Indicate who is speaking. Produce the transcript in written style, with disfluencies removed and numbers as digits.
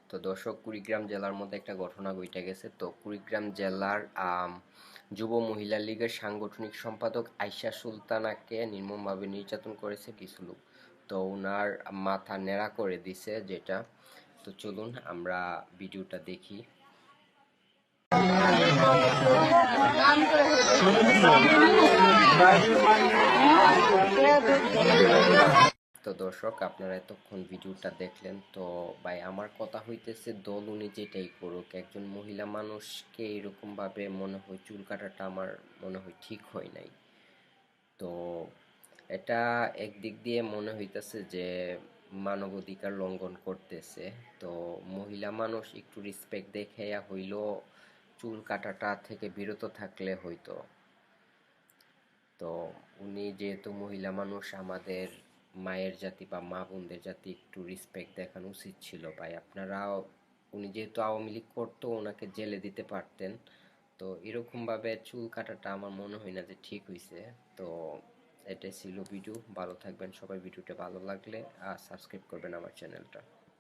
Speaker 1: তো দর্শক, কুড়িগ্রাম জেলার মধ্যে একটা ঘটনা ঘটে গেছে। তো কুড়িগ্রাম জেলার যুব মহিলা লীগের সাংগঠনিক সম্পাদক আয়শা সুলতানাকে নির্মমভাবে নির্যাতন করেছে কিছু লোক। তো ওনার মাথা ন্যাড়া করে দিছে যেটা। তো চলুন আমরা ভিডিওটা দেখি। তো দর্শক, আপনারা এতক্ষণ ভিডিওটা দেখলেন। তো ভাই, আমার কথা হইতেছে, দল উনি যেটাই করুক, একজন মহিলা মানুষকে এরকম ভাবে মনে হয় চুল কাটাটা আমার মনে হয় ঠিক হয় নাই। তো এটা একদিক দিয়ে মনে হইতেছে যে মানবাধিকার লঙ্ঘন করতেছে। তো মহিলা মানুষ একটু রেসপেক্ট দেখাইয়া হইলো চুল কাটাটা থেকে বিরত থাকলে হইতো। তো উনি যেহেতু মহিলা মানুষ, আমাদের মায়ের জাতি বা মা বোনদের জাতি একটু রেসপেক্ট দেখানো উচিত ছিল ভাই। আপনারাও, উনি যেহেতু আওয়ামী লীগ করতো, ওনাকে জেলে দিতে পারতেন। তো এরকম ভাবে চুল কাটাটা আমার মনে হয় না যে ঠিক হয়েছে। তো এটাই ছিল ভিডিও। ভালো থাকবেন সবাই। ভিডিওটা ভালো লাগলে সাবস্ক্রাইব করবেন আমার চ্যানেলটা।